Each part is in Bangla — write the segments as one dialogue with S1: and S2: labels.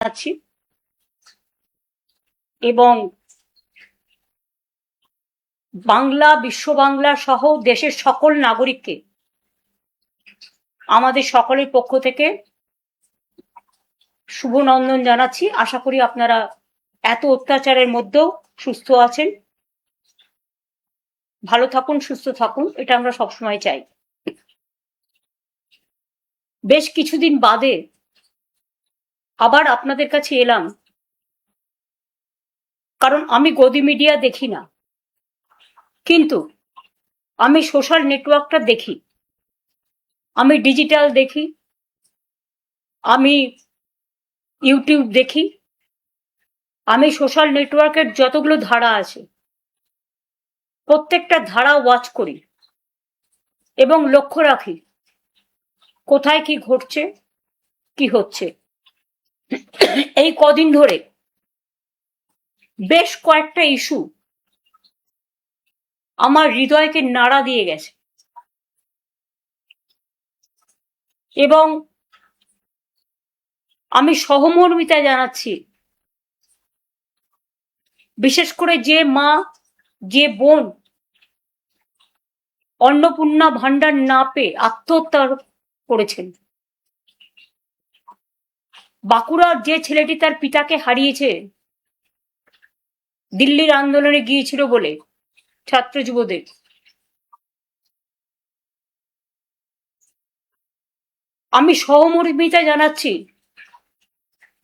S1: আছি এবং বাংলা, বিশ্ব বাংলা সহ দেশের সকল নাগরিককে আমাদের সকলের পক্ষ থেকে শুভ নন্দন জানাচ্ছি। আশা করি আপনারা এত অত্যাচারের মধ্যেও সুস্থ আছেন, ভালো থাকুন, সুস্থ থাকুন, এটা আমরা সবসময় চাই। বেশ কিছুদিন বাদে আবার আপনাদের কাছে এলাম, কারণ আমি গদি মিডিয়া দেখি না, কিন্তু আমি সোশ্যাল নেটওয়ার্কটা দেখি, আমি ডিজিটাল দেখি, আমি ইউটিউব দেখি, আমি সোশ্যাল নেটওয়ার্কের যতগুলো ধারা আছে প্রত্যেকটা ধারা ওয়াচ করি এবং লক্ষ্য রাখি কোথায় কি ঘটছে, কি হচ্ছে। এই কদিন ধরে বেশ কয়েকটা ইস্যু আমার হৃদয়কে নাড়া দিয়ে গেছে এবং আমি সহমর্মিতা জানাচ্ছি, বিশেষ করে যে মা, যে বোন অন্নপূর্ণা ভান্ডার না পেয়ে আত্মহত্যা করেছেন। বাঁকুড়ার যে ছেলেটি তার পিতাকে হারিয়েছে দিল্লির আন্দোলনে গিয়েছিল বলে, ছাত্র যুবদের, আমি সহমর্মিতা জানাচ্ছি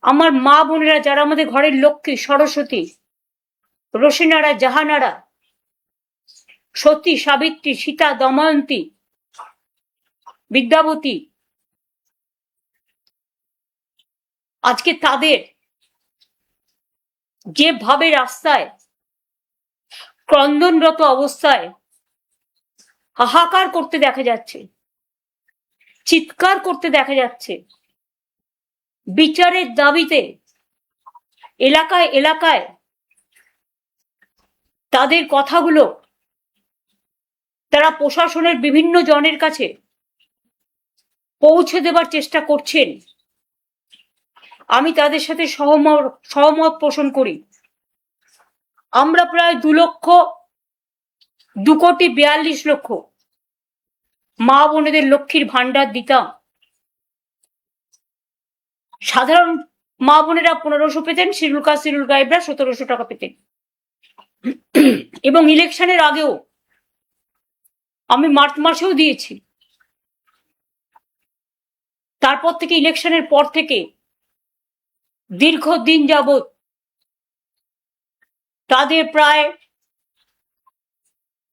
S1: আমার মা বোনেরা যারা আমাদের ঘরের লক্ষ্মী, সরস্বতী, রোশনারা, জাহানারা, সতী, সাবিত্রী, সীতা, দময়ন্তী, বিদ্যাবতী, আজকে তাদের যেভাবে রাস্তায় ক্রন্দনরত অবস্থায় হাহাকার করতে দেখা যাচ্ছে, চিৎকার করতে দেখা যাচ্ছে, বিচারের দাবিতে এলাকায় এলাকায় তাদের কথাগুলো তারা প্রশাসনের বিভিন্ন জনের কাছে পৌঁছে দেবার চেষ্টা করছেন, আমি তাদের সাথে সহমত পোষণ করি। আমরা প্রায় 2,42,00,000 মা বোনেদের লক্ষ্মীর ভান্ডার দিতাম। সাধারণ মা বোনেরা 1500 পেতেন, শিরুল গায়েবরা 1700 টাকা পেতেন। এবং ইলেকশনের আগেও আমি মার্চ মাসেও দিয়েছি। তারপর থেকে ইলেকশনের পর থেকে দীর্ঘদিন যাবৎ তাদের প্রায়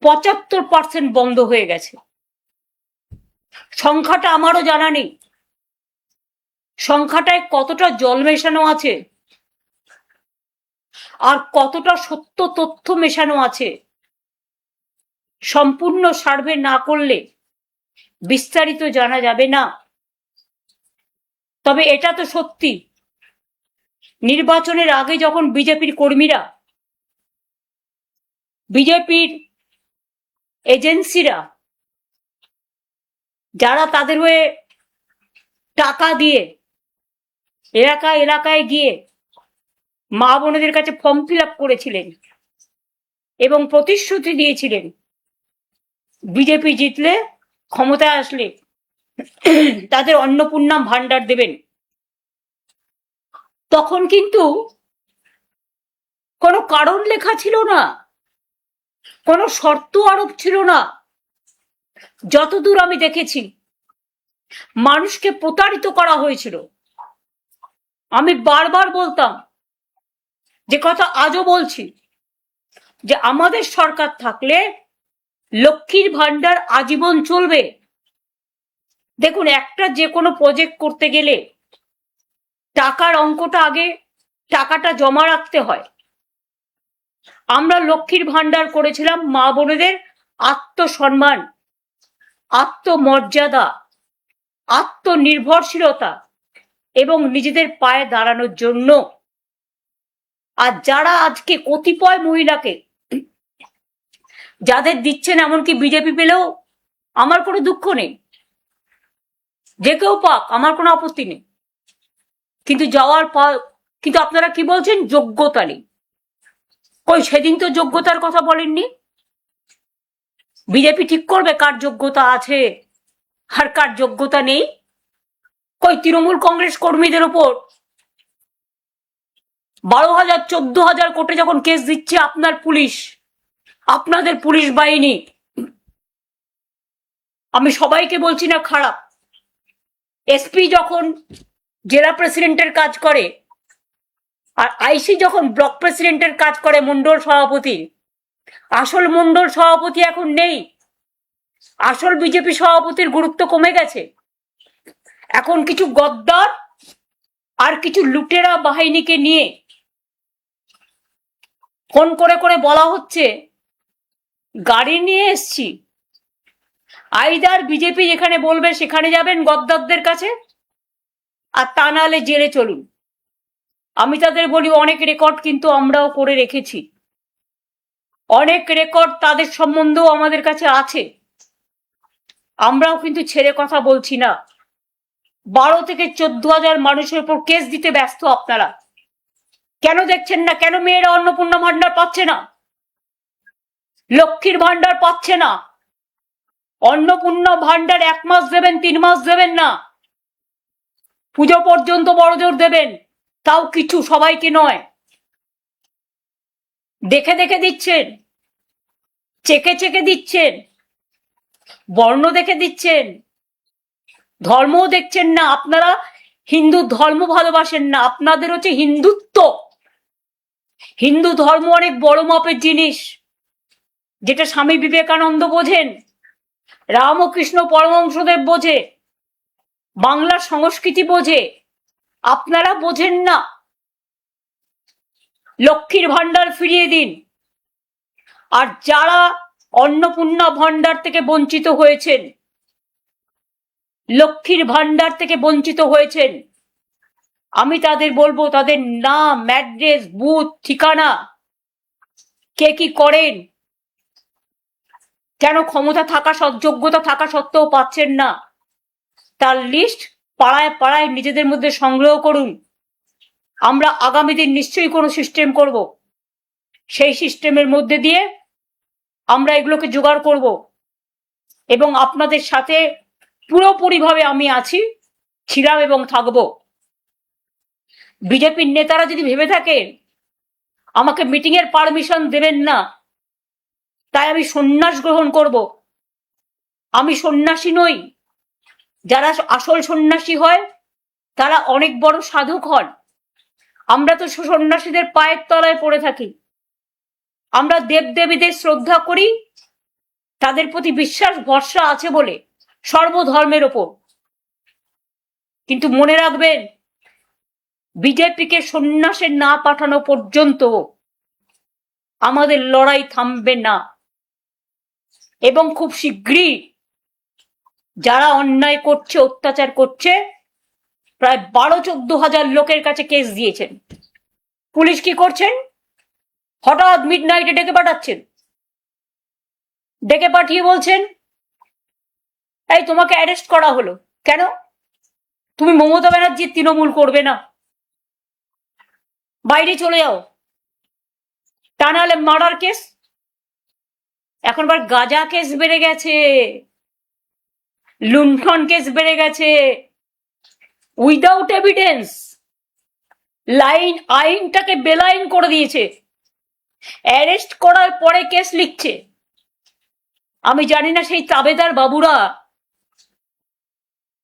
S1: 75% বন্ধ হয়ে গেছে। সংখ্যাটা আমারও জানা নেই, সংখ্যাটায় কতটা জল মেশানো আছে আর কতটা সত্য তথ্য মেশানো আছে সম্পূর্ণ সার্ভে না করলে বিস্তারিত জানা যাবে না। তবে এটা তো সত্যি, নির্বাচনের আগে যখন বিজেপির কর্মীরা, বিজেপির এজেন্সিরা, যারা তাদের হয়ে টাকা দিয়ে এলাকায় এলাকায় গিয়ে মা বোনেদের কাছে ফর্ম ফিল আপ করেছিলেন এবং প্রতিশ্রুতি দিয়েছিলেন বিজেপি জিতলে, ক্ষমতায় আসলে তাদের অন্নপূর্ণা ভান্ডার দেবেন, তখন কিন্তু কোনো কারণ লেখা ছিল না, কোনো শর্ত আরোপ ছিল না। যতদূর আমি দেখেছি মানুষকে প্রতারিত করা হয়েছিল। আমি বারবার বলতাম, যে কথা আজও বলছি, যে আমাদের সরকার থাকলে লক্ষ্মীর ভান্ডার আজীবন চলবে। দেখুন, একটা যে কোনো প্রজেক্ট করতে গেলে টাকার অঙ্কটা আগে, টাকাটা জমা রাখতে হয়। আমরা লক্ষ্মীর ভান্ডার করেছিলাম মা বোনেদের আত্মসম্মান, আত্মমর্যাদা, আত্মনির্ভরশীলতা এবং নিজেদের পায়ে দাঁড়ানোর জন্য। আর যারা আজকে কতিপয় মহিলাকে যাদের দিচ্ছেন, এমনকি বিজেপি পেলেও আমার কোনো দুঃখ নেই, যে কেউ পাক, আমার কোনো আপত্তি নেই, কিন্তু যাওয়ার কিন্তু আপনারা কি বলছেন? যোগ্যতা নেই। কই সেদিন তো যোগ্যতার কথা বলেননি। বিজেপি ঠিক করবে কার যোগ্যতা আছে আর কার যোগ্যতা নেই। কই তৃণমূল কংগ্রেস কর্মীদের ওপর 12,000 14,000 কোটি যখন কেস দিচ্ছে আপনার পুলিশ, আপনাদের পুলিশ বাহিনী, আমি সবাইকে বলছি না খারাপ, এসপি যখন জেলা প্রেসিডেন্টের কাজ করে আর আইসি যখন ব্লক প্রেসিডেন্টের কাজ করে মন্ডল সভাপতি, আসল মন্ডল সভাপতি এখন নেই। আসল বিজেপি সভাপতির গুরুত্ব কমে গেছে। এখন কিছু গদ্দার আর কিছু লুটেরা বাহিনীকে নিয়ে ফোন করে করে বলা হচ্ছে গাড়ি নিয়ে এসছি, আইদার বিজেপি যেখানে বলবে সেখানে যাবেন গদ্দারদের কাছে, আর তা নাহলে জেলে চলুন। আমি তাদের বলি অনেক রেকর্ড কিন্তু আমরাও করে রেখেছি, অনেক রেকর্ড তাদের সম্বন্ধেও আমাদের কাছে আছে, আমরাও কিন্তু ছেড়ে কথা বলছি না। 12 থেকে 14,000 মানুষের উপর কেস দিতে ব্যস্ত আপনারা। কেন দেখছেন না? কেন মেয়েরা অন্নপূর্ণা ভান্ডার পাচ্ছে না, লক্ষ্মীর ভান্ডার পাচ্ছে না? অন্নপূর্ণা ভান্ডার 1 মাস দেবেন, 3 মাস দেবেন না, পুজো পর্যন্ত বড়জোর দেবেন, তাও কিছু, সবাইকে নয়। দেখে দেখে দিচ্ছেন, চেকে চেকে দিচ্ছেন, বর্ণ দেখে দিচ্ছেন, ধর্মও দেখছেন না। আপনারা হিন্দু ধর্ম ভালোবাসেন না, আপনাদের হচ্ছে হিন্দুত্ব। হিন্দু ধর্ম অনেক বড় মাপের জিনিস, যেটা স্বামী বিবেকানন্দ বোঝেন, রামকৃষ্ণ পরমহংসদেব বোঝে, বাংলার সংস্কৃতি বোঝে, আপনারা বোঝেন না। লক্ষ্মীর ভান্ডার ফিরিয়ে দিন। আর যারা অন্নপূর্ণা ভান্ডার থেকে বঞ্চিত হয়েছেন, লক্ষ্মীর ভান্ডার থেকে বঞ্চিত হয়েছেন, আমি তাদের বলবো তাদের নাম, অ্যাড্রেস, বুথ, ঠিকানা, কে কি করেন, কেন ক্ষমতা থাকা, যোগ্যতা থাকা সত্ত্বেও পাচ্ছেন না, তার লিস্ট পাড়ায় পাড়ায় নিজেদের মধ্যে সংগ্রহ করুন। আমরা আগামী দিন নিশ্চয়ই কোনো সিস্টেম করব, সেই সিস্টেমের মধ্যে দিয়ে আমরা এগুলোকে জোগাড় করব এবং আপনাদের সাথে পুরোপুরিভাবে আমি আছি, ছিলাম এবং থাকব। বিজেপির নেতারা যদি ভেবে থাকেন আমাকে মিটিং এর পারমিশন দেবেন না তাই আমি সন্ন্যাস গ্রহণ করব, আমি সন্ন্যাসী নই। যারা আসল সন্ন্যাসী হয় তারা অনেক বড় সাধক হন। আমরা তো সন্ন্যাসীদের পায়ের তলায় পড়ে থাকি। আমরা দেবদেবীদের শ্রদ্ধা করি, তাদের প্রতি বিশ্বাস ভরসা আছে বলে, সর্বধর্মের ওপর। কিন্তু মনে রাখবেন, বিজেপিকে সন্ন্যাসে না পাঠানো পর্যন্ত আমাদের লড়াই থামবে না। এবং খুব শীঘ্রই যারা অন্যায় করছে, অত্যাচার করছে, প্রায় 12-14 হাজার লোকের কাছে কেস দিয়েছেন। পুলিশ কি করছেন? হঠাৎ মিডনাইটে ডেকে পাঠাচ্ছেন, ডেকে পাঠিয়ে বলছেন এই তোমাকে অ্যারেস্ট করা হলো, কেন? তুমি মমতা ব্যানার্জির তৃণমূল করবে না, বাইরে চলে যাও, তা নাহলে মার্ডার কেস। এখনবার গাঁজা কেস বেড়ে গেছে, লুণ্ঠন কেস বেড়ে গেছে, উইদাউট এভিডেন্স। আইনটাকে বেলাইন করে দিয়েছে, অ্যারেস্ট করার পরে কেস লিখছে। আমি জানি না সেই তাবেদার বাবুরা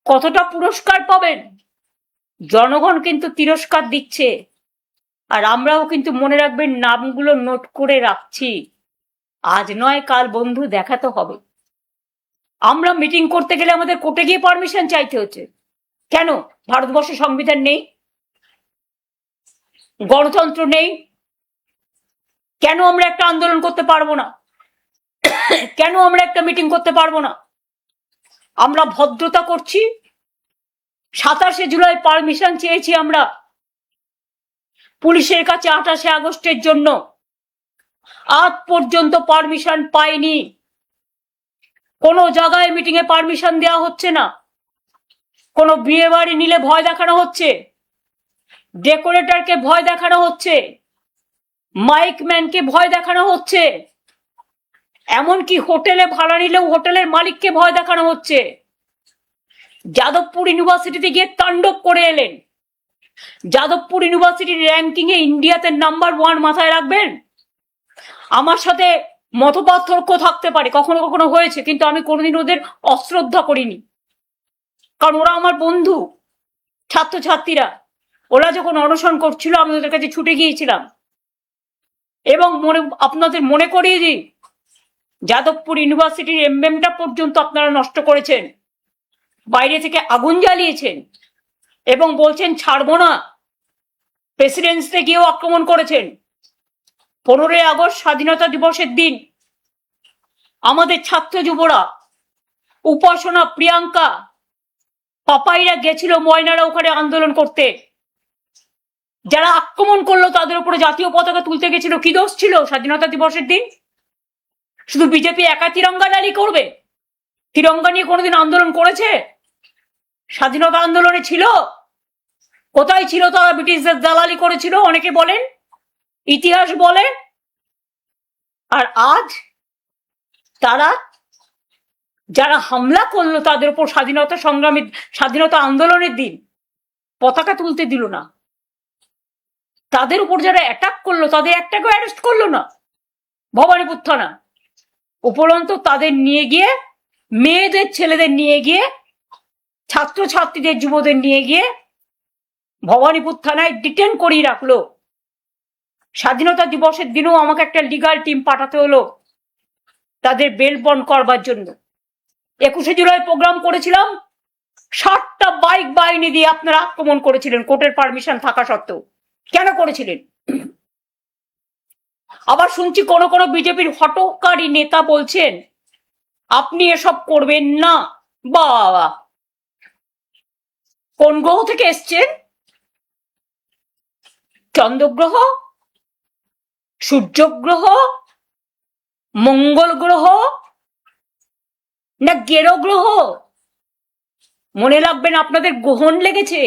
S1: কতটা পুরস্কার পাবেন। জনগণ কিন্তু তিরস্কার দিচ্ছে, আর আমরাও কিন্তু মনে রাখবেন নামগুলো নোট করে রাখছি। আজ নয় কাল বন্ধু দেখাতে হবে। আমরা মিটিং করতে গেলে আমাদের কোর্টে গিয়ে পারমিশন চাইতে হচ্ছে, কেন? ভারতবর্ষে সংবিধান নেই? গণতন্ত্র নেই? কেন আমরা একটা আন্দোলন করতে পারবো না? কেন আমরা একটা মিটিং করতে পারবো না? আমরা ভদ্রতা করছি। 27শে জুলাই পারমিশন চেয়েছি আমরা পুলিশের কাছে 28শে আগস্টের জন্য, আজ পর্যন্ত পারমিশন পাইনি। কোনো জায়গায় মিটিং এ পারমিশন দেওয়া হচ্ছে না। কোনো বিয়ে বাড়ি নিলে ভয় দেখানো হচ্ছে, ডেকোরেটরকে ভয় দেখানো হচ্ছে, মাইক ম্যানকে ভয় দেখানো হচ্ছে, এমনকি হোটেলে ভাড়া নিলেও হোটেলের মালিককে ভয় দেখানো হচ্ছে। যাদবপুর ইউনিভার্সিটিতে গিয়ে তাণ্ডব করে এলেন। যাদবপুর ইউনিভার্সিটির র্যাঙ্কিং এ ইন্ডিয়াতে নাম্বার 1 মাথায় রাখবেন। আমার সাথে মতপার্থক্য থাকতে পারে, কখনো কখনো হয়েছে, কিন্তু আমি কোনোদিন ওদের অশ্রদ্ধা করিনি, কারণ ওরা আমার বন্ধু। ছাত্রছাত্রীরা ওরা যখন অনশন করছিল আমি ওদের কাছে ছুটে গিয়েছিলাম। এবং আপনাদের মনে করিয়ে দিই, যাদবপুর ইউনিভার্সিটির এমবেমটা পর্যন্ত আপনারা নষ্ট করেছেন, বাইরে থেকে আগুন জ্বালিয়েছেন এবং বলছেন ছাড়বো না। প্রেসিডেন্সিতে গিয়েও আক্রমণ করেছেন। 15ই আগস্ট স্বাধীনতা দিবসের দিন আমাদের ছাত্র যুবরা, উপাসনা, প্রিয়াঙ্কা, পাপাইরা গেছিল ময়নারা ওখানে আন্দোলন করতে। যারা আক্রমণ করলো তাদের উপরে জাতীয় পতাকা তুলতে গেছিল, কি দোষ ছিল স্বাধীনতা দিবসের দিন? শুধু বিজেপি একা তিরঙ্গা র্যালি করবে? তিরঙ্গা নিয়ে কোনোদিন আন্দোলন করেছে? স্বাধীনতা আন্দোলনে ছিল? কোথায় ছিল তারা? ব্রিটিশদের দালালি করেছিল অনেকে বলেন, ইতিহাস বলে। আর আজ তারা যারা হামলা করলো তাদের উপর স্বাধীনতা সংগ্রামী, স্বাধীনতা আন্দোলনের দিন পতাকা তুলতে দিল না, তাদের উপর যারা অ্যাটাক করলো তাদের একটাকেও অ্যারেস্ট করলো না ভবানীপুর থানা। উপরন্ত তাদের নিয়ে গিয়ে, মেয়েদের ছেলেদের নিয়ে গিয়ে, ছাত্রছাত্রীদের যুবদের নিয়ে গিয়ে ভবানীপুর থানায় ডিটেন করিয়ে রাখলো। স্বাধীনতা দিবসের দিনও আমাকে একটা লিগাল টিম পাঠাতে হলো তাদের বেল বন্ড করবার জন্য। 21শে জুলাই প্রোগ্রাম করেছিলাম, 60টা বাইক বাহিনী দিয়ে আপনারা আক্রমণ করেছিলেন কোর্টের পারমিশন থাকা সত্ত্বেও। কেন করেছিলেন? আবার শুনছি কোন কোন বিজেপির হটকারী নেতা বলছেন আপনি এসব করবেন না। বাবা, কোন গ্রহ থেকে এসছেন? চন্দ্রগ্রহ, সূর্যগ্রহ, মঙ্গল গ্রহ না গেরো গ্রহ? মনে রাখবেন আপনাদের গ্রহণ লেগেছে,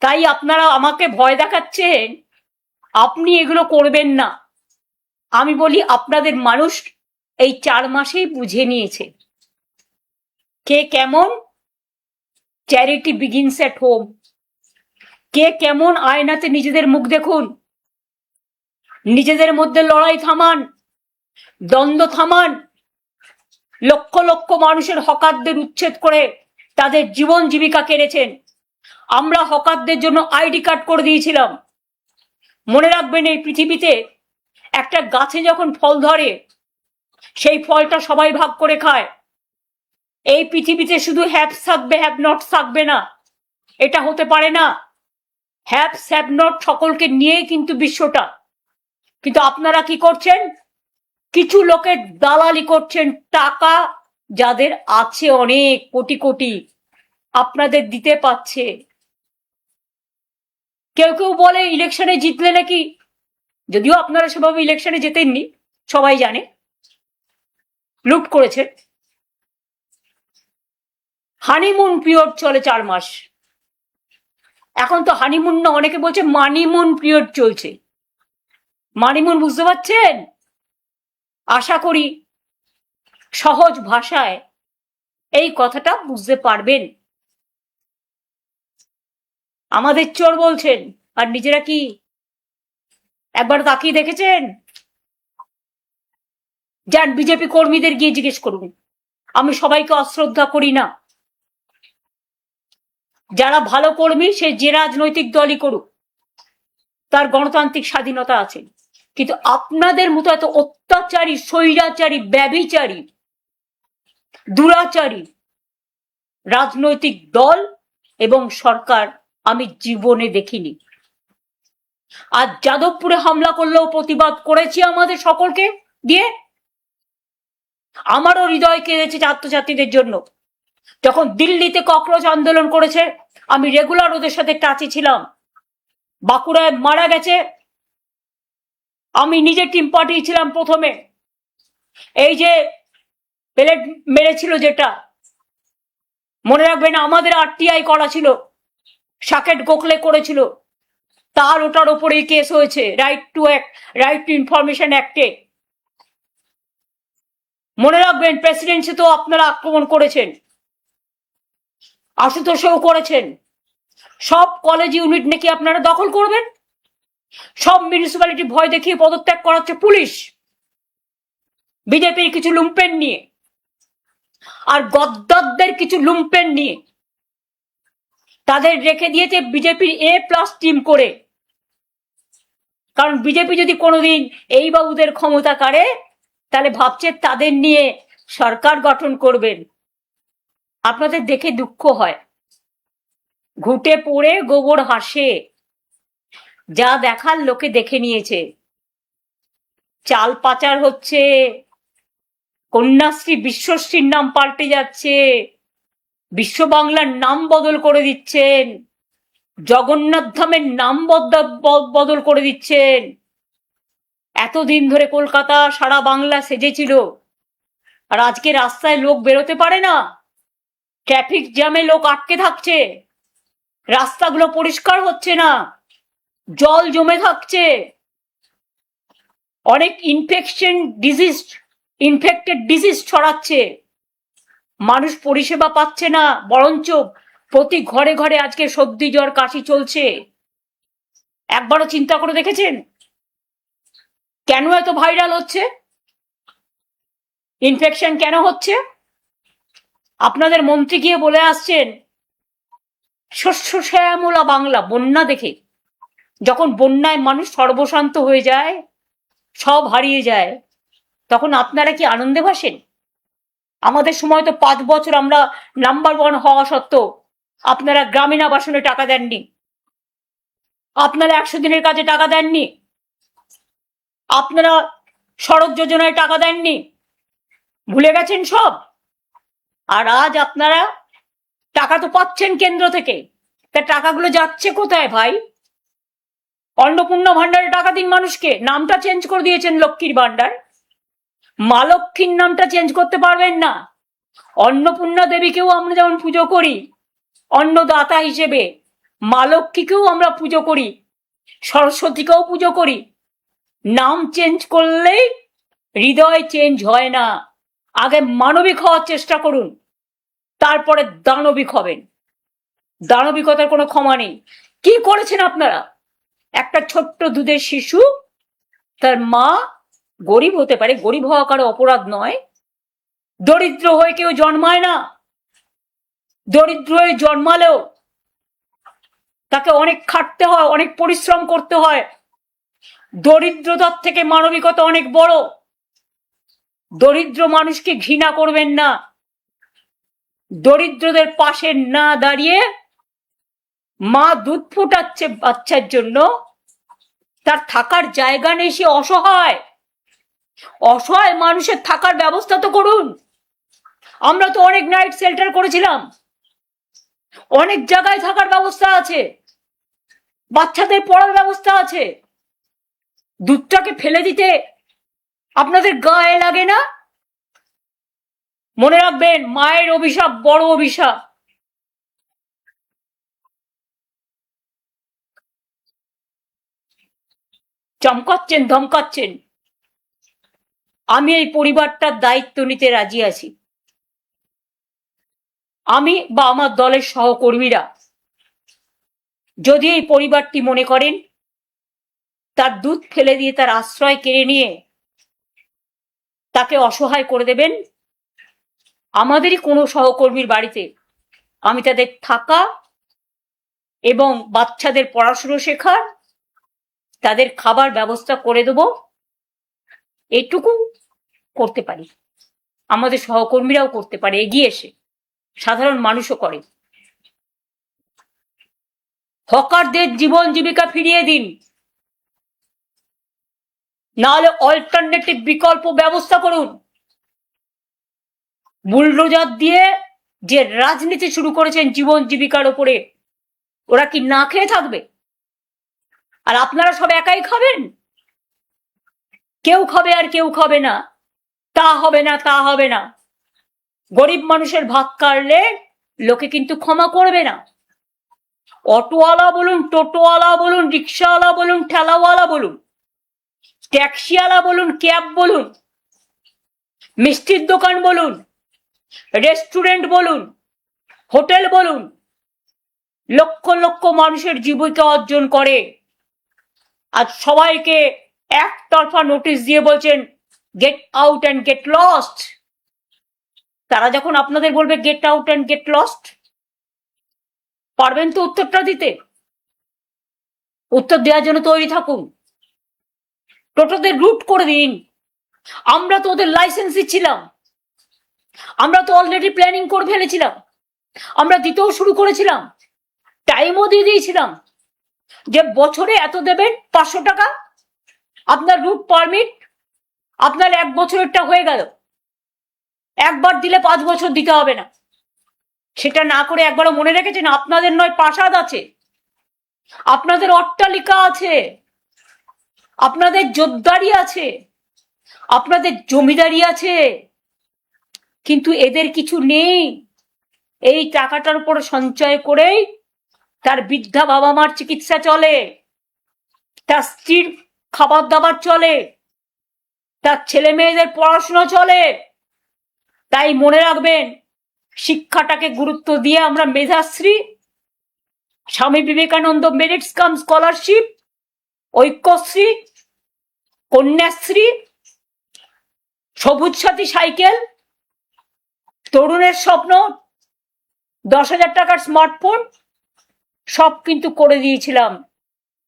S1: তাই আপনারা আমাকে ভয় দেখাচ্ছেন আপনি এগুলো করবেন না। আমি বলি আপনাদের মানুষ এই 4 মাসেই বুঝে নিয়েছে কে কেমন। Charity begins at home. কে কেমন আয়নাতে নিজেদের মুখ দেখুন, নিজেদের মধ্যে লড়াই থামান, দ্বন্দ্ব থামান। লক্ষ লক্ষ মানুষের হকারদের উচ্ছেদ করে তাদের জীবন জীবিকা কেড়েছেন। আমরা হকারদের জন্য আইডি কার্ড করে দিয়েছিলাম। মনে রাখবেন, এই পৃথিবীতে একটা গাছে যখন ফল ধরে সেই ফলটা সবাই ভাগ করে খায়। এই পৃথিবীতে শুধু হ্যাভস থাকবে, হ্যাভ নট থাকবে না, এটা হতে পারে না। হ্যাভস হ্যাভ নট সকলকে নিয়েই কিন্তু বিশ্বটা। কিন্তু আপনারা কি করছেন? কিছু লোকের দালালি করছেন। টাকা যাদের আছে অনেক কোটি কোটি আপনাদের দিতে পাচ্ছে। কেউ কেউ বলে ইলেকশনে জিতলে নাকি, যদিও আপনারা সেভাবে ইলেকশনে জেতেননি, সবাই জানে, লুট করেছেন। হানিমুন পিরিয়ড চলে 4 মাস। এখন তো হানিমুন না, অনেকে বলছে মানিমুন পিরিয়ড চলছে। মানিমুন বুঝতে পারছেন? আশা করি সহজ ভাষায় এই কথাটা বুঝতে পারবেন। আমাদের চোর বলছেন, আর নিজেরা কি একবার তাকিয়ে দেখেছেন? যান বিজেপি কর্মীদের গিয়ে জিজ্ঞেস করুন। আমি সবাইকে অশ্রদ্ধা করি না। যারা ভালো কর্মী সে যে রাজনৈতিক দলই করুক, তার গণতান্ত্রিক স্বাধীনতা আছে। কিন্তু আপনাদের মতো এত অত্যাচারী, স্বৈরাচারী, ব্যভিচারী, দুরাচারী রাজনৈতিক দল এবং সরকার আমি জীবনে দেখিনি। আজ যাদবপুরে হামলা করলেও প্রতিবাদ করেছি আমাদের সকলকে দিয়ে। আমারও হৃদয় কেঁদেছে ছাত্রছাত্রীদের জন্য। যখন দিল্লিতে ককরোচ আন্দোলন করেছে আমি রেগুলার ওদের সাথে টাচে ছিলাম। বাঁকুড়ায় মারা গেছে, আমি নিজে টিম পাঠিয়েছিলাম প্রথমে। এই যে পেলেট মেরেছিল, যেটা মনে রাখবেন আমাদের আরটিআই করা ছিল, সাকেত গোখলে করেছিল, তার ওটার ওপরেই কেস হয়েছে রাইট টু ইনফরমেশন অ্যাক্টে। মনে রাখবেন, প্রেসিডেন্সি তো আপনারা আক্রমণ করেছেন, আশুতোষেও করেছেন। সব কলেজ ইউনিট নাকি আপনারা দখল করবেন, সব মিউনিসিপ্যালিটি ভয় দেখিয়ে পদত্যাগ করাচ্ছে পুলিশ বিজেপির কিছু লুম্পেন নিয়ে, আর গদ্দারদের কিছু লুম্পেন নিয়ে তাদের রেখে দিয়েছে বিজেপির A+ টিম করে। কারণ বিজেপি যদি কোনোদিন এই বাবুদের ক্ষমতা কাড়ে, তাহলে ভাবছে তাদের নিয়ে সরকার গঠন করবেন। আপনাদের দেখে দুঃখ হয়, ঘুটে পড়ে গোবর হাসে। যা দেখার লোকে দেখে নিয়েছে। চাল পাচার হচ্ছে, কন্যাশ্রী বিশ্বশ্রীর নাম পাল্টে যাচ্ছে, বিশ্ব বাংলার নাম বদল করে দিচ্ছেন, জগন্নাথ ধামের নাম বদল করে দিচ্ছেন। এতদিন ধরে কলকাতা সারা বাংলা সেজেছিল, আর আজকে রাস্তায় লোক বেরোতে পারে না, ট্রাফিক জ্যামে লোক আটকে থাকছে, রাস্তাগুলো পরিষ্কার হচ্ছে না, জল জমে থাকছে, অনেক ইনফেক্টেড ডিজিজ ছড়াচ্ছে, মানুষ পরিষেবা পাচ্ছে না, বরঞ্চ প্রতি ঘরে ঘরে আজকে সর্দি জ্বর কাশি চলছে। একবারও চিন্তা করে দেখেছেন কেন এত ভাইরাল হচ্ছে, ইনফেকশন কেন হচ্ছে? আপনাদের মন্ত্রী গিয়ে বলে আসছেন শস্য শ্যামলা বাংলা। বন্যা দেখে, যখন বন্যায় মানুষ সর্বশান্ত হয়ে যায়, সব হারিয়ে যায়, তখন আপনারা কি আনন্দে ভাসেন? আমাদের সময় তো 5 বছর আমরা নাম্বার 1 হওয়া সত্ত্বেও আপনারা গ্রামীণ আবাসনে টাকা দেননি, আপনারা 100 দিনের কাজে টাকা দেননি, আপনারা সড়ক যোজনায় টাকা দেননি, ভুলে গেছেন সব। আর আজ আপনারা টাকা তো পাচ্ছেন কেন্দ্র থেকে, তা টাকাগুলো যাচ্ছে কোথায় ভাই? অন্নপূর্ণা ভান্ডারে টাকা দিন মানুষকে, নামটা চেঞ্জ করে দিয়েছেন লক্ষ্মীর ভান্ডার, মা লক্ষ্মীর নামটা চেঞ্জ করতে পারবেন না। অন্নপূর্ণা দেবীকেও আমরা যেমন পুজো করি অন্নদাতা হিসেবে, মা লক্ষ্মীকেও আমরা পুজো করি, সরস্বতীকেও পুজো করি। নাম চেঞ্জ করলেই হৃদয় চেঞ্জ হয় না। আগে মানবিক হওয়ার চেষ্টা করুন, তারপরে দানবিক হবেন। দানবিকতার কোনো ক্ষমা নেই। কি করেছেন আপনারা? একটা ছোট্ট দুধের শিশু, তার মা গরিব হতে পারে, গরিব হওয়া কারো অপরাধ নয়, দরিদ্র হয়ে কেউ জন্মায় না, দরিদ্র হয়ে জন্মালেও তাকে অনেক খাটতে হয়, অনেক পরিশ্রম করতে হয়। দরিদ্রতার থেকে মানবিকতা অনেক বড়। দরিদ্র মানুষকে ঘৃণা করবেন না, দরিদ্রদের পাশে না দাঁড়িয়ে মা দুধ ফোটাচ্ছে বাচ্চার জন্য, তার থাকার জায়গা নেই, সে অসহায়, অসহায় মানুষের থাকার ব্যবস্থা তো করুন। আমরা তো অনেক নাইট শেল্টার করেছিলাম, অনেক জায়গায় থাকার ব্যবস্থা আছে, বাচ্চাদের পড়ার ব্যবস্থা আছে। দুধটাকে ফেলে দিতে আপনাদের গায়ে লাগে না? মনে রাখবেন, মায়ের অভিশাপ বড় অভিশাপ। চমকাচ্ছেন, ধমকাচ্ছেন। আমি এই পরিবারটার দায়িত্ব নিতে রাজি আছি। আমি বা আমার দলের সহকর্মীরা যদি এই পরিবারটি মনে করেন তার দুধ ফেলে দিয়ে তার আশ্রয় কেড়ে নিয়ে তাকে অসহায় করে দেবেন, আমাদেরই কোনো সহকর্মীর বাড়িতে আমি তাদের থাকা এবং বাচ্চাদের পড়াশুনো শেখার, তাদের খাবার ব্যবস্থা করে দেব, এটুকু করতে পারি। আমাদের সহকর্মীরাও করতে পারে এগিয়ে এসে, সাধারণ মানুষও করে। হকারদের জীবন জীবিকা ফিরিয়ে দিন, নাহলে অল্টারনেটিভ বিকল্প ব্যবস্থা করুন। বুলডোজার দিয়ে যে রাজনীতি শুরু করেছেন জীবন জীবিকার উপরে, ওরা কি না খেয়ে থাকবে? আর আপনারা সব একাই খাবেন? কেউ খাবে আর কেউ খাবে না, তা হবে না, তা হবে না। গরিব মানুষের ভাত কাটলে লোকে কিন্তু ক্ষমা করবে না। অটোওয়ালা বলুন, টোটোওয়ালা বলুন, রিক্সাওয়ালা বলুন, ঠেলাওয়ালা বলুন, ট্যাক্সিওয়ালা বলুন, ক্যাব বলুন, মিষ্টির দোকান বলুন, রেস্টুরেন্ট বলুন, হোটেল বলুন, লক্ষ লক্ষ মানুষের জীবিকা অর্জন করে। আজ সবাইকে একতরফা নোটিশ দিয়ে বলছেন get out and get lost. তারা যখন আপনাদের বলবে get out and get lost, পারবেন তো উত্তরটা দিতে? উত্তর দেওয়ার জন্য তৈরি থাকুন। টোটোদের রুট করে দিন। আমরা তো ওদের লাইসেন্স দিচ্ছিলাম, আমরা তো অলরেডি প্ল্যানিং করে ফেলেছিলাম, আমরা দিতেও শুরু করেছিলাম, টাইমও দিয়ে দিয়েছিলাম যে বছরে এত দেবেন 500 টাকা আপনার রুট পারমিট, আপনার 1 বছরেরটা হয়ে গেল। একবার দিলে 5 বছর দিতে হবে না। সেটা না করে একবারও মনে রেখেছেন আপনাদের নয় প্রাসাদ আছে, আপনাদের অট্টালিকা আছে, আপনাদের জোরদারি আছে, আপনাদের জমিদারি আছে, কিন্তু এদের কিছু নেই। এই টাকাটার উপর সঞ্চয় করেই তার বৃদ্ধা বাবা মার চিকিৎসা চলে, তার স্ত্রীর খাবার দাবার চলে, তার ছেলে মেয়েদের পড়াশোনা চলে। তাই মনে রাখবেন, শিক্ষাটাকে গুরুত্ব দিয়ে আমরা মেধাশ্রী, স্বামী বিবেকানন্দ মেরিটস কাম স্কলারশিপ, ঐক্যশ্রী, কন্যাশ্রী, সবুজ সাথী সাইকেল, তরুণের স্বপ্ন, 10,000 টাকার স্মার্টফোন সব কিন্তু করে দিয়েছিলাম।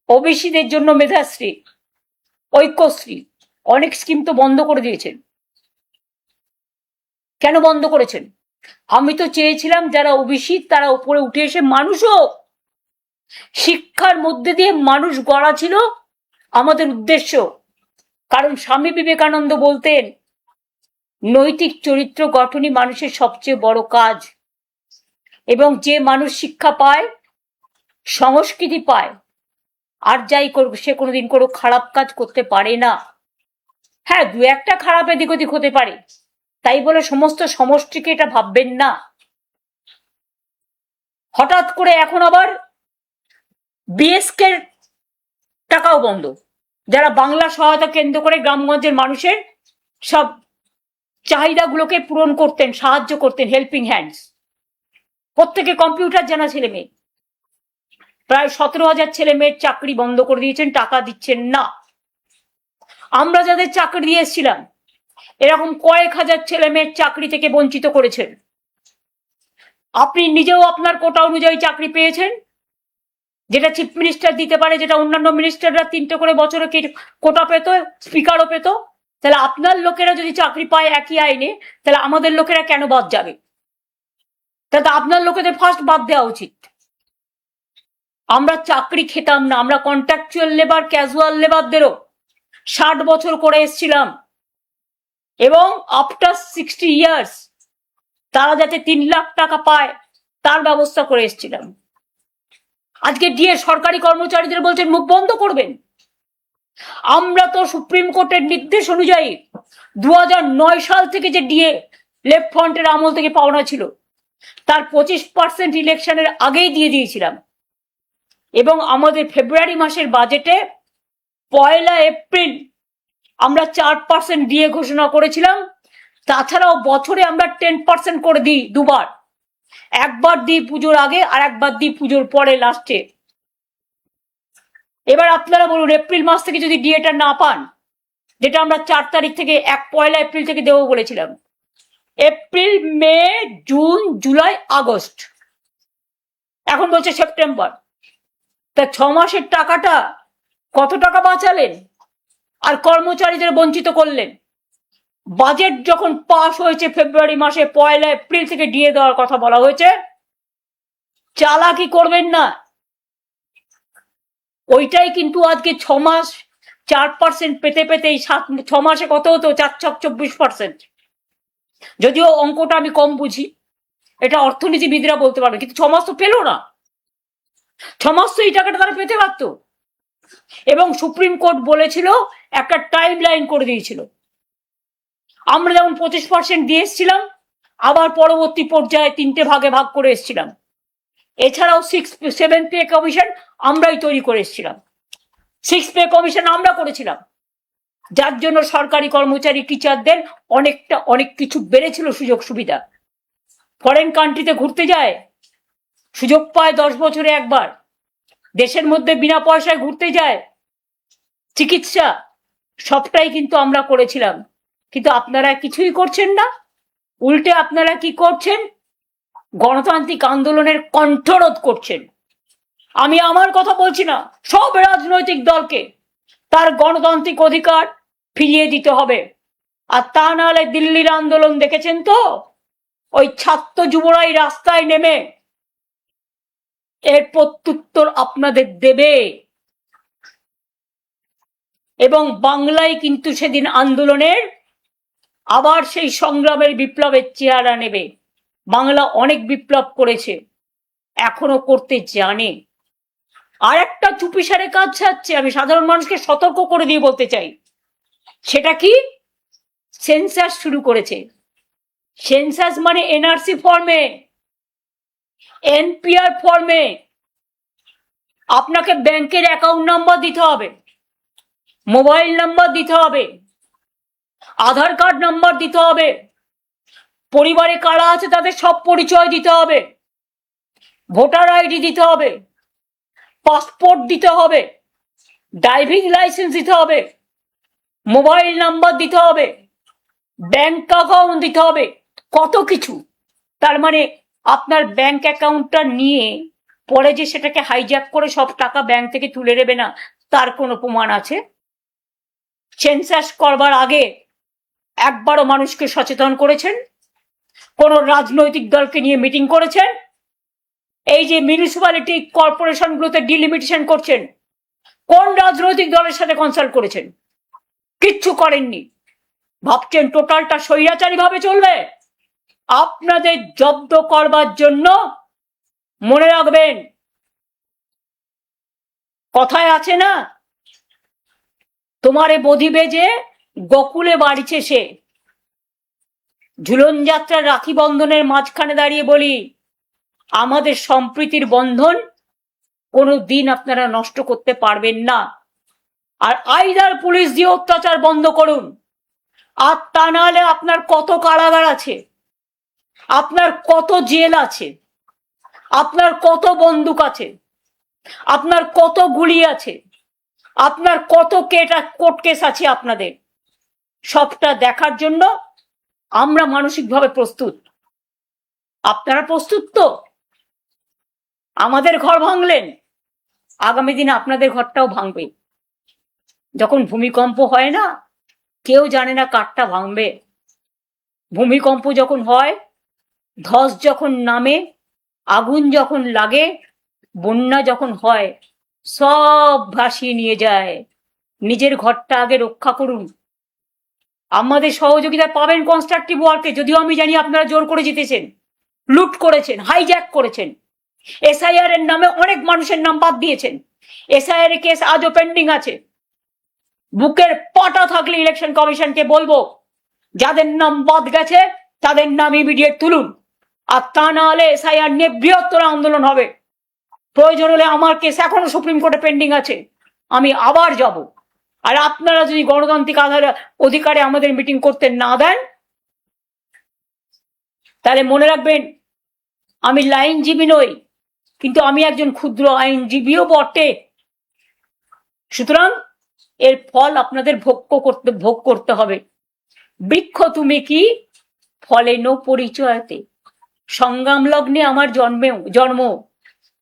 S1: ওবিসিদের জন্য মেধাশ্রী, ঐক্যশ্রী, অনেক স্কিম তো বন্ধ করে দিয়েছেন। কেন বন্ধ করেছেন? আমি তো চেয়েছিলাম যারা ওবিসি তারা উপরে উঠে এসে মানুষ হোক। শিক্ষার মধ্যে দিয়ে মানুষ গড়া ছিল আমাদের উদ্দেশ্য। কারণ স্বামী বিবেকানন্দ বলতেন নৈতিক চরিত্র গঠনই মানুষের সবচেয়ে বড় কাজ, এবং যে মানুষ শিক্ষা পায়, সংস্কৃতি পায়, আর যাই করুক সে কোনোদিন কোনো খারাপ কাজ করতে পারে না। হ্যাঁ, 2-1টা খারাপ এদিক ওদিক হতে পারে, তাই বলে সমস্ত সমষ্টিকে এটা ভাববেন না। হঠাৎ করে এখন আবার বিএসকে টাকাও বন্ধ, যারা বাংলা সহায়তা কেন্দ্র করে গ্রামগঞ্জের মানুষের সব চাহিদাগুলোকে পূরণ করতেন, সাহায্য করতেন, হেল্পিং হ্যান্ডস। প্রত্যেকে কম্পিউটার জানা ছেলে মেয়ে, প্রায় 17,000 ছেলে মেয়ের চাকরি বন্ধ করে দিয়েছেন, টাকা দিচ্ছেন না। আমরা যাদের চাকরি দিয়ে এসেছিলাম এরকম কয়েক হাজার ছেলে মেয়ের চাকরি থেকে বঞ্চিত করেছেন। আপনি নিজেও আপনার কোটা অনুযায়ী চাকরি পেয়েছেন, যেটা চিফ মিনিস্টার দিতে পারে, যেটা অন্যান্য মিনিস্টাররা 3টে করে বছরে কোটা পেত, স্পিকারও পেত। তাহলে আপনার লোকেরা যদি চাকরি পায় একই আইনে, তাহলে আমাদের লোকেরা কেন বাদ যাবে? তাহলে আপনার লোকেদের ফার্স্ট বাদ দেওয়া উচিত। আমরা চাকরি খেতাম না, আমরা কন্ট্রাকচুয়াল লেবার, ক্যাজুয়াল লেবারদেরও 60 বছর করে এসেছিলাম, এবং আফটার 60 ইয়ার্স তারা যাতে 3 লাখ টাকা পায় তার ব্যবস্থা করে এসেছিলাম। আজকে ডিএ সরকারি কর্মচারীদের বলছেন মুখ বন্ধ করবেন। আমরা তো সুপ্রিম কোর্টের নির্দেশ অনুযায়ী 2009 সাল থেকে যে ডিএ লেফট ফ্রন্টের আমল থেকে পাওনা ছিল তার 25% ইলেকশনের আগেই দিয়ে দিয়েছিলাম, এবং আমাদের ফেব্রুয়ারি মাসের বাজেটে 1 এপ্রিল আমরা 4% ডিএ ঘোষণা করেছিলাম। তাছাড়াও বছরে আমরা 10% করে দিই, দুবার, একবার দিই পুজোর আগে আর একবার দিই পুজোর পরে লাস্টে। এবার আপনারা বলুন, এপ্রিল মাস থেকে যদি ডিএটা না পান, যেটা আমরা 4 তারিখ থেকে 1 এপ্রিল থেকে দেবো বলেছিলাম, এপ্রিল, মে, জুন, জুলাই, আগস্ট, এখন বলছে সেপ্টেম্বর, তা 6 মাসের টাকাটা কত টাকা বাঁচালেন আর কর্মচারীদের বঞ্চিত করলেন। বাজেট যখন পাস হয়েছে ফেব্রুয়ারি মাসে 1 এপ্রিল থেকে ডিএ দেওয়ার কথা বলা হয়েছে, চালাকি করবেন না। ওইটাই কিন্তু আজকে 6 মাস 4% পেতে পেতে 6 মাসে কত হতো? 4-24%। যদিও অঙ্কটা আমি কম বুঝি, এটা অর্থনীতিবিদরা বলতে পারবে, কিন্তু 6 মাস তো পেল না। 6 মাস তো এই টাকাটা তারা পেতে পারত, এবং সুপ্রিম কোর্ট বলেছিল, একটা টাইম লাইন করে দিয়েছিল। আমরা যেমন 25% দিয়ে এসেছিলাম, আবার পরবর্তী পর্যায়ে 3টে ভাগে ভাগ করে এসেছিলাম। এছাড়াও 7 পে কমিশন আমরাই তৈরি করে এসেছিলাম। 6 পে কমিশন আমরা করেছিলাম, যার জন্য সরকারি কর্মচারী টিচারদের অনেক কিছু বেড়েছিল সুযোগ সুবিধা। ফরেন কান্ট্রিতে ঘুরতে যায়, সুযোগ পায় 10 বছরে একবার। দেশের মধ্যে বিনা পয়সায় ঘুরতে যায়, চিকিৎসা সবটাই কিন্তু আমরা করেছিলাম। কিন্তু আপনারা কিছুই করছেন না, উল্টে আপনারা কি করছেন? গণতান্ত্রিক আন্দোলনের কণ্ঠরোধ করছেন। আমি আমার কথা বলছি না, সব রাজনৈতিক দলকে তার গণতান্ত্রিক অধিকার ফিরিয়ে দিতে হবে। আর তা নাহলে দিল্লির আন্দোলন দেখেছেন তো, ওই ছাত্র যুবরাই রাস্তায় নেমে এর প্রত্যুত্তর আপনাদের দেবে। এবং বাংলায় কিন্তু সেদিন আন্দোলনের আবার সেই সংগ্রামের বিপ্লবের চেহারা নেবে। বাংলা অনেক বিপ্লব করেছে, এখনো করতে জানে। আর একটা চুপিসারে কাজ ছাড়ছে, আমি সাধারণ মানুষকে সতর্ক করে দিয়ে বলতে চাই। সেটা কি? সেন্সাস শুরু করেছে। সেন্সাস মানে এনআরসি ফর্মে, এনপিআর ফর্মে আপনাকে ব্যাংকের অ্যাকাউন্ট নাম্বার দিতে হবে, মোবাইল নাম্বার দিতে হবে, আধার কার্ড নাম্বার দিতে হবে, পরিবারে কারা আছে তাদের সব পরিচয় দিতে হবে, ভোটার আইডি দিতে হবে, পাসপোর্ট দিতে হবে, ড্রাইভিং লাইসেন্স দিতে হবে, মোবাইল নাম্বার দিতে হবে, ব্যাংক অ্যাকাউন্ট দিতে হবে, কত কিছু। তার মানে আপনার ব্যাংক অ্যাকাউন্টটা নিয়ে পরে যে সেটাকে হাইজ্যাক করে সব টাকা ব্যাংক থেকে তুলে নেবে না, তার কোনো প্রমাণ আছে? সেন্সাস করবার আগে একবারও মানুষকে সচেতন করেছেন? কোন রাজনৈতিক দলকে নিয়ে মিটিং করেছেন? এই যে মিউনিসিপ্যালিটি কর্পোরেশনগুলোতে ডিলিমিটেশন করছেন, কোন রাজনৈতিক দলের সাথে কনসাল্ট করেছেন? কিচ্ছু করেননি। ভাবছেন টোটালটা স্বৈরাচারী ভাবে চলবে? আপনাদের জব্দ করবার জন্য মনে রাখবেন, কথায় আছে না, তোমারে বধিবে যে গোকুলে বাড়িছে সে। ঝুলন যাত্রার রাখি বন্ধনের মাঝখানে দাঁড়িয়ে বলি, আমাদের সম্প্রীতির বন্ধন কোনো দিন আপনারা নষ্ট করতে পারবেন না। আর আইদার পুলিশ দিয়ে অত্যাচার বন্ধ করুন, আর তা নাহলে আপনার কত কারাগার আছে, আপনার কত জেল আছে, আপনার কত বন্দুক আছে, আপনার কত গুলি আছে, আপনার কত কোর্ট কেস আছে, আপনাদের সবটা দেখার জন্য আমরা মানসিকভাবে প্রস্তুত। আপনারা প্রস্তুত তো? আমাদের ঘর ভাঙলেন, আগামী দিনে আপনাদের ঘরটাও ভাঙবে। যখন ভূমিকম্প হয় না, কেউ জানে না কারটা ভাঙবে। ভূমিকম্প যখন হয়, ধস যখন নামে, আগুন যখন লাগে, বন্যা যখন হয়, সব ভাসিয়ে নিয়ে যায়। নিজের ঘরটা আগে রক্ষা করুন। আমাদের সহযোগিতা পাবেন কনস্ট্রাকটিভ ওয়ার্কে, যদিও আমি জানি আপনারা জোর করে জিতেছেন, লুট করেছেন, হাইজ্যাক করেছেন, এসআইআর এর নামে অনেক মানুষের নাম বাদ দিয়েছেন। এসআইআর এর কেস আজও পেন্ডিং আছে। বুকের পাটা থাকলে ইলেকশন কমিশনকে বলবো, যাদের নাম বাদ গেছে তাদের নাম ইমিডিয়েট তুলুন। আর তা না হলে এসআইআর নিয়ে বৃহত্তর আন্দোলন হবে। প্রয়োজন হলে আমার কেস এখনো সুপ্রিম কোর্টে পেন্ডিং আছে, আমি আবার যাব। আর আপনারা যদি গণতান্ত্রিক অধিকারে আমাদের মিটিং করতে না দেন, তাহলে মনে রাখবেন, আমি লাইনজীবী নই, কিন্তু আমি একজন ক্ষুদ্র আইনজীবীও বটে। সুতরাং এর ফল আপনাদের ভোগ করতে হবে। বৃক্ষ তুমি কি ফলে নো পরিচয়তে, সংগ্রাম লগ্নে আমার জন্ম।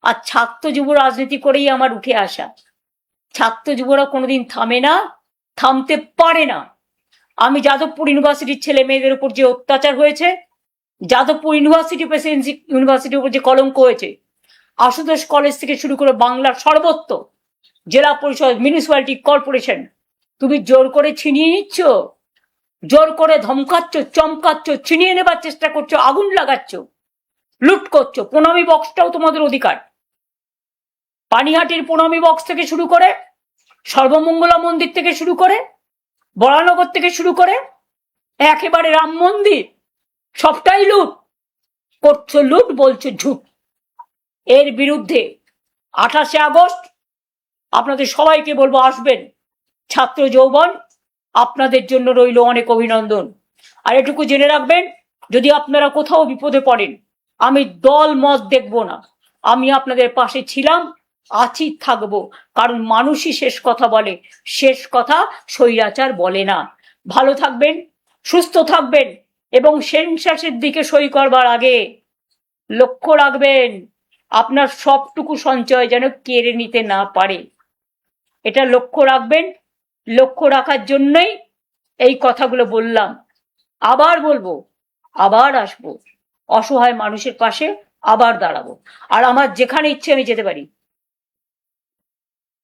S1: আর ছাত্র যুব রাজনীতি করেই আমার উঠে আসা। ছাত্র যুবরা কোনোদিন থামে না, থামতে পারে না। আমি যাদবপুর ইউনিভার্সিটির ছেলে মেয়েদের উপর যে অত্যাচার হয়েছে, যাদবপুর ইউনিভার্সিটি প্রেসিডেন্সি ইউনিভার্সিটির উপর যে কলঙ্ক হয়েছে, আশুতোষ কলেজ থেকে শুরু করে বাংলার সর্বত্র জেলা পরিষদ, মিউনিসিপ্যালিটি কর্পোরেশন, তুমি জোর করে ছিনিয়ে নিচ্ছ, জোর করে ধমকাচ্ছ, চমকাচ্ছ, ছিনিয়ে নেবার চেষ্টা করছো, আগুন লাগাচ্ছ, লুট করছো। প্রণামী বক্সটাও তোমাদের অধিকার। পানিহাটির প্রণামী বক্স থেকে শুরু করে, সর্বমঙ্গলা মন্দির থেকে শুরু করে, বরানগর থেকে শুরু করে একেবারে রাম মন্দির, সবটাই লুট করছো। লুট বলছো ঝুট। এর বিরুদ্ধে 28শে আগস্ট আপনাদের সবাইকে বলবো আসবেন। ছাত্র যৌবন আপনাদের জন্য রইল অনেক অভিনন্দন। আর এটুকু জেনে রাখবেন, যদি আপনারা কোথাও বিপদে পড়েন, আমি দল মত দেখব না, আমি আপনাদের পাশে ছিলাম, আছি, থাকবো। কারণ মানুষই শেষ কথা বলে, শেষ কথা স্বৈরাচার বলে না। ভালো থাকবেন, সুস্থ থাকবেন এবং সেন্সাসের দিকে সই করবার আগে লক্ষ্য রাখবেন আপনার সবটুকু সঞ্চয় যেন কেড়ে নিতে না পারে। এটা লক্ষ্য রাখবেন। লক্ষ্য রাখার জন্যই এই কথাগুলো বললাম। আবার বলবো, আবার আসবো, অসহায় মানুষের পাশে আবার দাঁড়াবো। আর আমার যেখানে ইচ্ছে আমি যেতে পারি।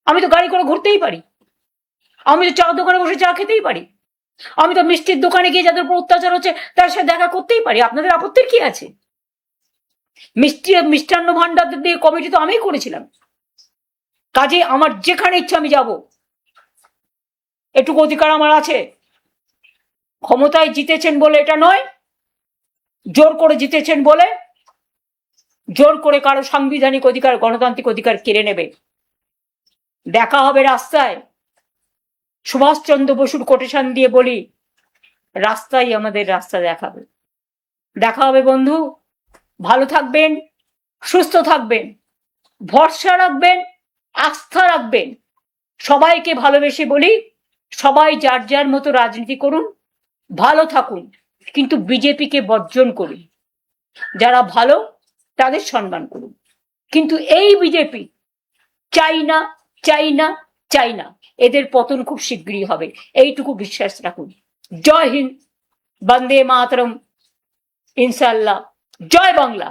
S1: আমি তো গাড়ি করে ঘুরতেই পারি, আমি তো চা দোকানে বসে চা খেতেই পারি, আমি তো মিষ্টির দোকানে গিয়ে যাদের উপর অত্যাচার হচ্ছে তার সাথে দেখা করতেই পারি। আপনাদের আপত্তির কি আছে? মিষ্টান্ন ভান্ডার দিয়ে কমিটি তো আমিই করেছিলাম। কাজে আমার যেখানে ইচ্ছা আমি যাব, এটুকু অধিকার আমার আছে। ক্ষমতায় জিতেছেন বলে এটা নয়, জোর করে জিতেছেন বলে জোর করে কারো সাংবিধানিক অধিকার, গণতান্ত্রিক অধিকার কেড়ে নেবে। দেখা হবে রাস্তায়। সুভাষচন্দ্র বসুর কোটেশন দিয়ে বলি, রাস্তাই আমাদের রাস্তা দেখাবে। দেখা হবে বন্ধু। ভালো থাকবেন, সুস্থ থাকবেন, ভরসা রাখবেন, আস্থা রাখবেন। সবাইকে ভালোবেসে বলি, সবাই যার যার মতো রাজনীতি করুন, ভালো থাকুন, কিন্তু বিজেপিকে বর্জন করুন। যারা ভালো তাদের সম্মান করুন, কিন্তু এই বিজেপি চাই না, চাই না, চাই না। এদের পতন খুব শীঘ্রই হবে, এইটুকু বিশ্বাস রাখুন। জয় হিন্দ, বন্দে মাতরম, ইনশাআল্লাহ, জয় বাংলা।